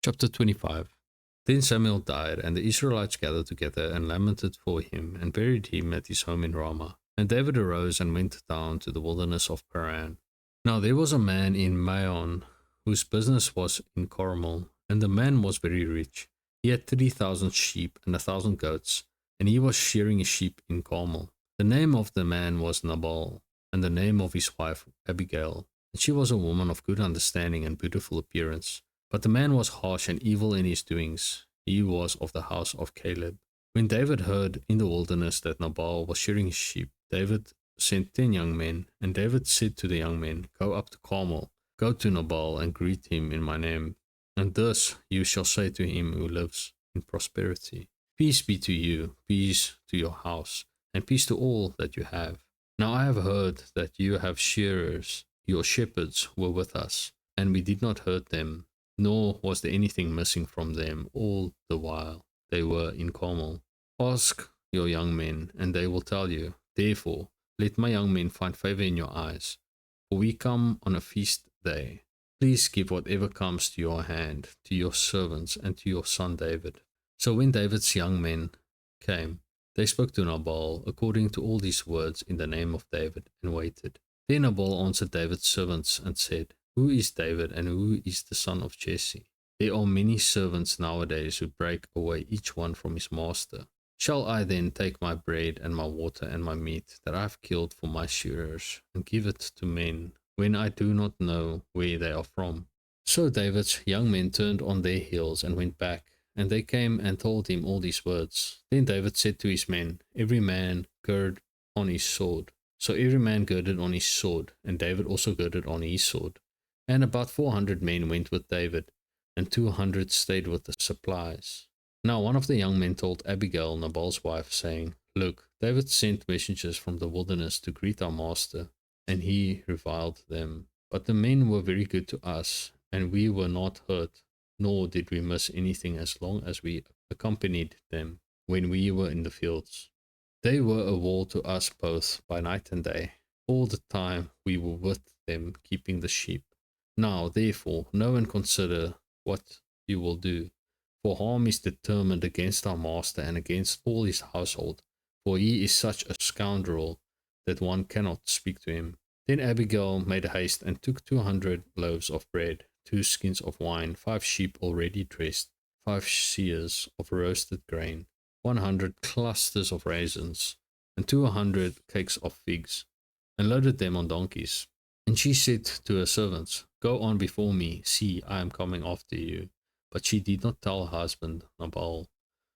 Chapter 25. Then Samuel died, and the Israelites gathered together and lamented for him, and buried him at his home in Ramah. And David arose and went down to the wilderness of Paran. Now there was a man in Maon, whose business was in Carmel, and the man was very rich. He had 3,000 sheep and 1,000 goats, and he was shearing his sheep in Carmel. The name of the man was Nabal, and the name of his wife Abigail. And she was a woman of good understanding and beautiful appearance. But the man was harsh and evil in his doings. He was of the house of Caleb. When David heard in the wilderness that Nabal was shearing his sheep, David sent 10 young men. And David said to the young men, Go up to Carmel, go to Nabal and greet him in my name. And thus you shall say to him who lives in prosperity, Peace be to you, peace to your house, and peace to all that you have. Now I have heard that you have shearers, your shepherds were with us, and we did not hurt them, nor was there anything missing from them all the while they were in Carmel. Ask your young men, and they will tell you. Therefore, let my young men find favor in your eyes, for we come on a feast day. Please give whatever comes to your hand, to your servants, and to your son David. So when David's young men came, they spoke to Nabal according to all these words in the name of David, and waited. Then Nabal answered David's servants and said, Who is David, and who is the son of Jesse? There are many servants nowadays who break away each one from his master. Shall I then take my bread and my water and my meat that I have killed for my shearers, and give it to men, when I do not know where they are from? So David's young men turned on their heels and went back, and they came and told him all these words. Then David said to his men, Every man gird on his sword. So every man girded on his sword, and David also girded on his sword. And about 400 men went with David, and 200 stayed with the supplies. Now one of the young men told Abigail, Nabal's wife, saying, Look, David sent messengers from the wilderness to greet our master, and he reviled them. But the men were very good to us, and we were not hurt, nor did we miss anything as long as we accompanied them when we were in the fields. They were a wall to us both by night and day, all the time we were with them keeping the sheep. Now, therefore, know and consider what you will do, for harm is determined against our master and against all his household, for he is such a scoundrel that one cannot speak to him. Then Abigail made haste and took 200 loaves of bread, 2 skins of wine, 5 sheep already dressed, 5 seahs of roasted grain, 100 clusters of raisins, and 200 cakes of figs, and loaded them on donkeys. And she said to her servants, Go on before me, see, I am coming after you. But she did not tell her husband Nabal.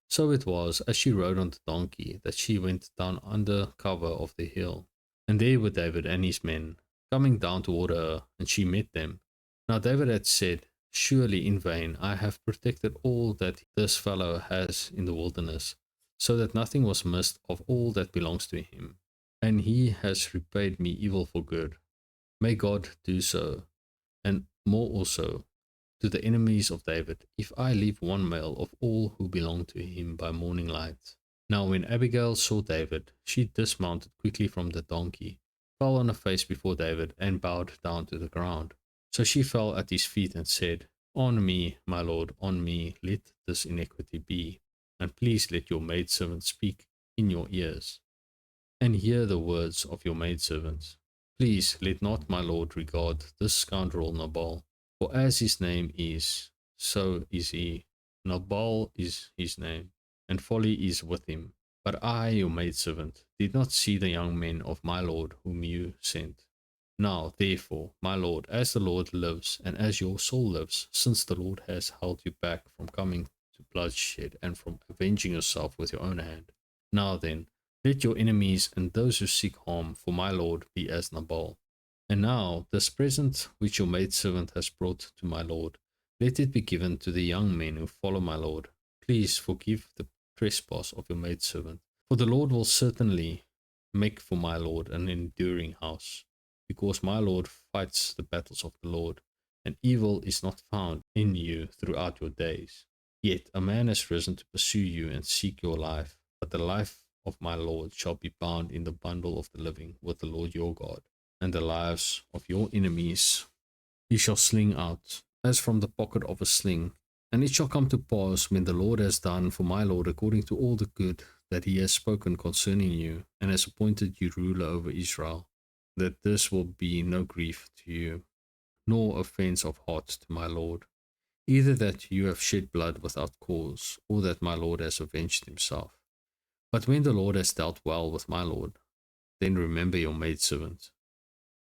So it was, as she rode on the donkey, that she went down under cover of the hill. And there were David and his men, coming down toward her, and she met them. Now David had said, Surely in vain I have protected all that this fellow has in the wilderness, so that nothing was missed of all that belongs to him. And he has repaid me evil for good. May God do so, and more also, to the enemies of David, if I leave one male of all who belong to him by morning light. Now when Abigail saw David, she dismounted quickly from the donkey, fell on her face before David, and bowed down to the ground. So she fell at his feet and said, On me, my lord, on me, let this iniquity be, and please let your maidservant speak in your ears, and hear the words of your maidservant. Please let not my lord regard this scoundrel Nabal, for as his name is, so is he. Nabal is his name, and folly is with him. But I, your maidservant, did not see the young men of my lord whom you sent. Now, therefore, my lord, as the Lord lives, and as your soul lives, since the Lord has held you back from coming to bloodshed and from avenging yourself with your own hand, now then, let your enemies and those who seek harm for my lord be as Nabal. And now, this present which your maidservant has brought to my lord, let it be given to the young men who follow my lord. Please forgive the trespass of your maidservant, for the Lord will certainly make for my lord an enduring house, because my lord fights the battles of the Lord, and evil is not found in you throughout your days. Yet a man has risen to pursue you and seek your life, but the life of my Lord shall be bound in the bundle of the living with the Lord your God, and the lives of your enemies he shall sling out, as from the pocket of a sling, And it shall come to pass, when the Lord has done for my Lord according to all the good that he has spoken concerning you, and has appointed you ruler over Israel, that this will be no grief to you, nor offense of heart to my Lord, either that you have shed blood without cause, or that my Lord has avenged himself. But when the Lord has dealt well with my Lord, then remember your maidservant.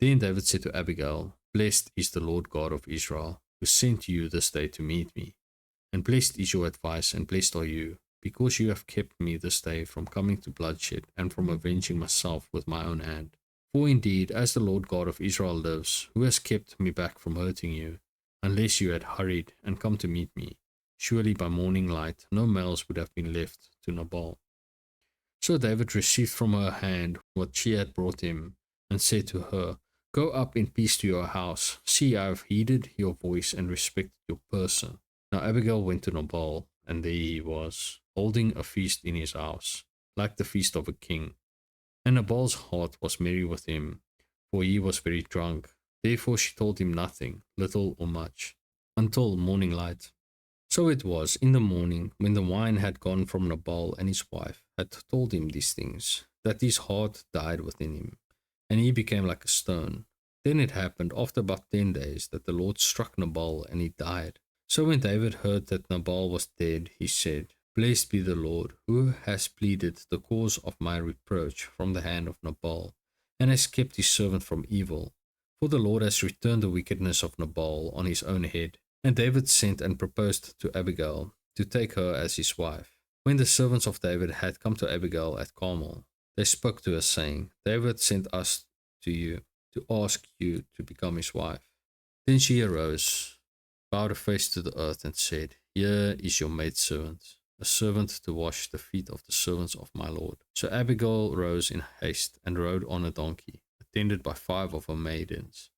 Then David said to Abigail, Blessed is the Lord God of Israel, who sent you this day to meet me. And blessed is your advice, and blessed are you, because you have kept me this day from coming to bloodshed, and from avenging myself with my own hand. For indeed, as the Lord God of Israel lives, who has kept me back from hurting you, unless you had hurried and come to meet me, surely by morning light no males would have been left to Nabal. So David received from her hand what she had brought him, and said to her, Go up in peace to your house. See, I have heeded your voice and respected your person. Now Abigail went to Nabal, and there he was, holding a feast in his house, like the feast of a king. And Nabal's heart was merry with him, for he was very drunk. Therefore she told him nothing, little or much, until morning light. So it was in the morning, when the wine had gone from Nabal, and his wife had told him these things, that his heart died within him, and he became like a stone. Then it happened after about 10 days that the Lord struck Nabal, and he died. So when David heard that Nabal was dead, he said, Blessed be the Lord, who has pleaded the cause of my reproach from the hand of Nabal, and has kept his servant from evil. For the Lord has returned the wickedness of Nabal on his own head. And David sent and proposed to Abigail to take her as his wife. When the servants of David had come to Abigail at Carmel, they spoke to her, saying, David sent us to you to ask you to become his wife. Then she arose, bowed her face to the earth, and said, Here is your maidservant, a servant to wash the feet of the servants of my Lord. So Abigail rose in haste and rode on a donkey, attended by 5 of her maidens.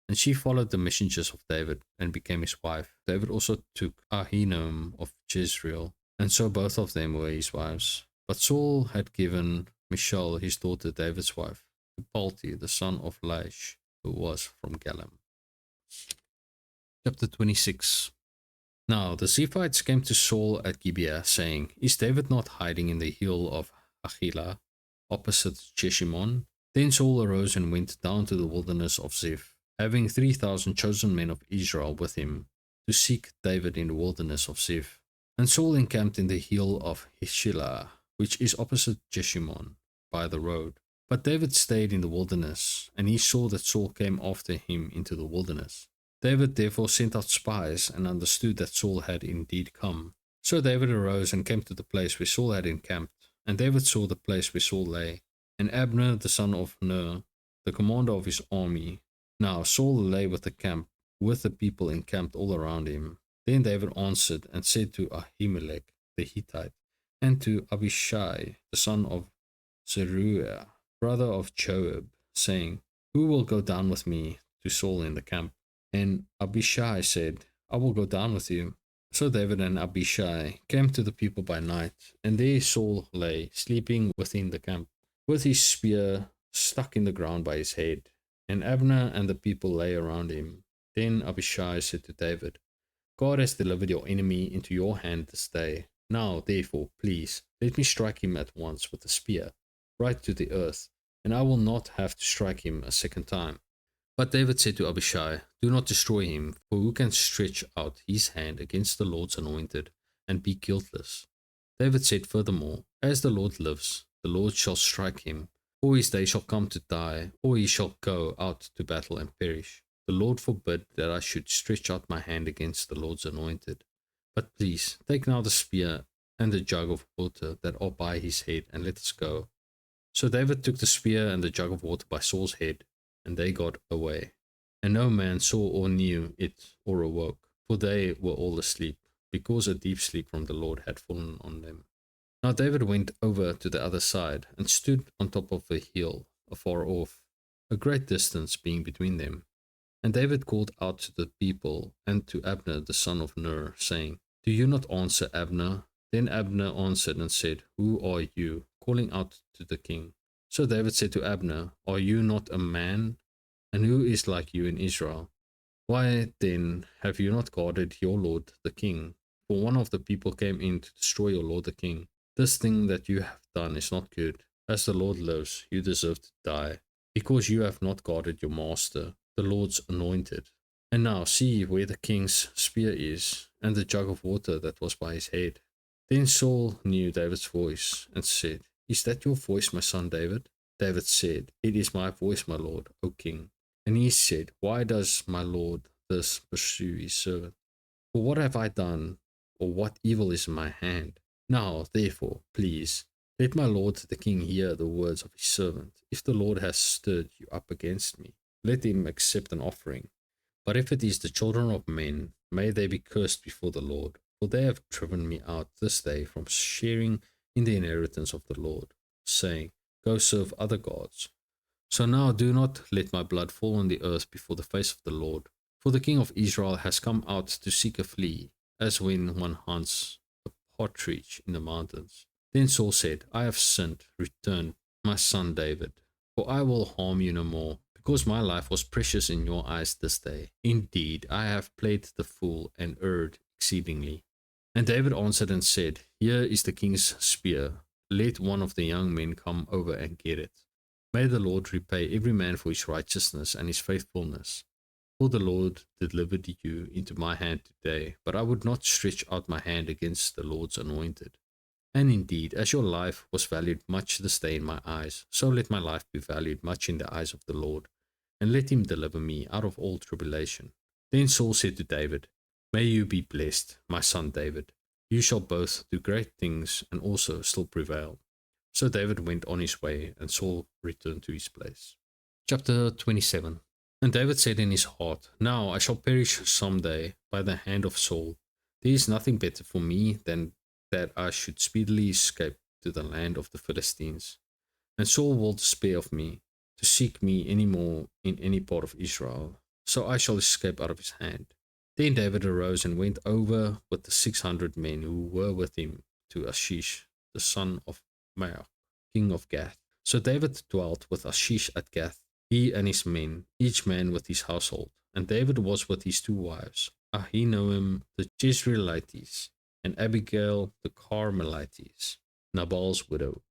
And she followed the messengers of David and became his wife. David also took Ahinoam of Jezreel, and so both of them were his wives. But Saul had given Michal, his daughter, David's wife, to Palti, the son of Laish, who was from Galim. Chapter 26. Now the Ziphites came to Saul at Gibeah, saying, Is David not hiding in the hill of Hachilah, opposite Jeshimon? Then Saul arose and went down to the wilderness of Ziph, having 3,000 chosen men of Israel with him, to seek David in the wilderness of Ziph. And Saul encamped in the hill of Hachilah, which is opposite Jeshimon, by the road. But David stayed in the wilderness, and he saw that Saul came after him into the wilderness. David therefore sent out spies, and understood that Saul had indeed come. So David arose and came to the place where Saul had encamped, and David saw the place where Saul lay, and Abner the son of Ner, the commander of his army. Now Saul lay with the people encamped all around him. Then David answered and said to Ahimelech the Hittite, and to Abishai the son of Zeruiah, brother of Joab, saying, Who will go down with me to Saul in the camp? And Abishai said, I will go down with you. So David and Abishai came to the people by night, and there Saul lay, sleeping within the camp, with his spear stuck in the ground by his head. And Abner and the people lay around him. Then Abishai said to David, God has delivered your enemy into your hand this day. Now, therefore, please, let me strike him at once with a spear, right to the earth, and I will not have to strike him a second time. But David said to Abishai, Do not destroy him, for who can stretch out his hand against the Lord's anointed and be guiltless? David said furthermore, As the Lord lives, the Lord shall strike him, or his day shall come to die, or he shall go out to battle and perish. The Lord forbid that I should stretch out my hand against the Lord's anointed. But please, take now the spear and the jug of water that are by his head, and let us go. So David took the spear and the jug of water by Saul's head, and they got away. And no man saw or knew it or awoke, for they were all asleep, because a deep sleep from the Lord had fallen on them. Now David went over to the other side, and stood on top of a hill, afar off, a great distance being between them. And David called out to the people, and to Abner the son of Ner, saying, Do you not answer, Abner? Then Abner answered and said, Who are you? Calling out to the king. So David said to Abner, Are you not a man? And who is like you in Israel? Why then have you not guarded your lord the king? for one of the people came in to destroy your lord the king. This thing that you have done is not good. As the Lord lives, you deserve to die, because you have not guarded your master, the Lord's anointed. And now see where the king's spear is, and the jug of water that was by his head. Then Saul knew David's voice, and said, Is that your voice, my son David? David said, It is my voice, my lord, O king. And he said, Why does my lord thus pursue his servant? For what have I done, or what evil is in my hand? Now, therefore, please, let my lord the king hear the words of his servant. If the Lord has stirred you up against me, let him accept an offering. But if it is the children of men, may they be cursed before the Lord, for they have driven me out this day from sharing in the inheritance of the Lord, saying, Go serve other gods. So now do not let my blood fall on the earth before the face of the Lord, for the king of Israel has come out to seek a flea, as when one hunts a partridge in the mountains. Then Saul said, I have sinned, return, my son David, for I will harm you no more, because my life was precious in your eyes this day. Indeed, I have played the fool and erred exceedingly. And David answered and said, Here is the king's spear. Let one of the young men come over and get it. May the Lord repay every man for his righteousness and his faithfulness. For the Lord delivered you into my hand today, but I would not stretch out my hand against the Lord's anointed. And indeed, as your life was valued much this day in my eyes, so let my life be valued much in the eyes of the Lord, and let him deliver me out of all tribulation. Then Saul said to David, May you be blessed, my son David. You shall both do great things and also still prevail. So David went on his way, and Saul returned to his place. Chapter 27. And David said in his heart, Now I shall perish some day by the hand of Saul. There is nothing better for me than that I should speedily escape to the land of the Philistines. And Saul will despair of me, to seek me any more in any part of Israel. So I shall escape out of his hand. Then David arose and went over with the 600 men who were with him to Achish, the son of Maach, king of Gath. So David dwelt with Achish at Gath, he and his men, each man with his household. And David was with his 2 wives, Ahinoam the Jezreelites, and Abigail the Carmelites, Nabal's widow.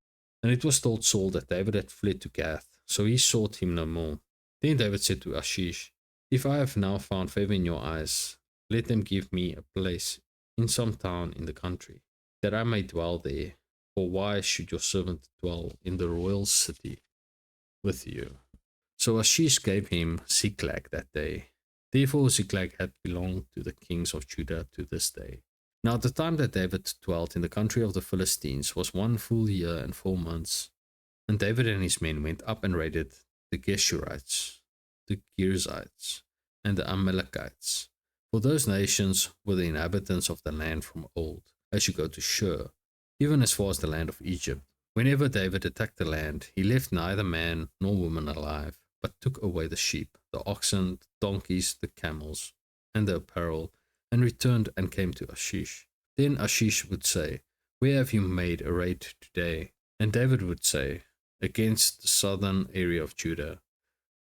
And it was told Saul that David had fled to Gath, so he sought him no more. Then David said to Achish, If I have now found favor in your eyes, let them give me a place in some town in the country, that I may dwell there. For why should your servant dwell in the royal city with you? So Achish gave him Ziklag that day. Therefore Ziklag had belonged to the kings of Judah to this day. Now the time that David dwelt in the country of the Philistines was 1 full year and 4 months. And David and his men went up and raided the Geshurites, the Girzites, and the Amalekites. For those nations were the inhabitants of the land from old, as you go to Shur, even as far as the land of Egypt. Whenever David attacked the land, he left neither man nor woman alive, but took away the sheep, the oxen, the donkeys, the camels, and the apparel, and returned and came to Achish. Then Achish would say, Where have you made a raid today? And David would say, Against the southern area of Judah,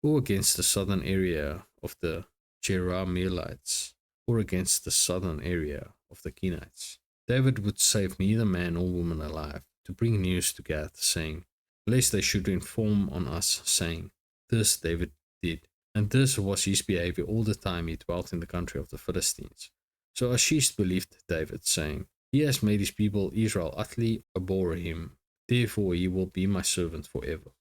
or against the southern area of the Jerahmeelites, or against the southern area of the Kenites. David would save neither man nor woman alive, to bring news to Gath, saying, Lest they should inform on us, saying, This David did, and this was his behavior all the time he dwelt in the country of the Philistines. So Achish believed David, saying, He has made his people Israel utterly abhor him, therefore he will be my servant forever.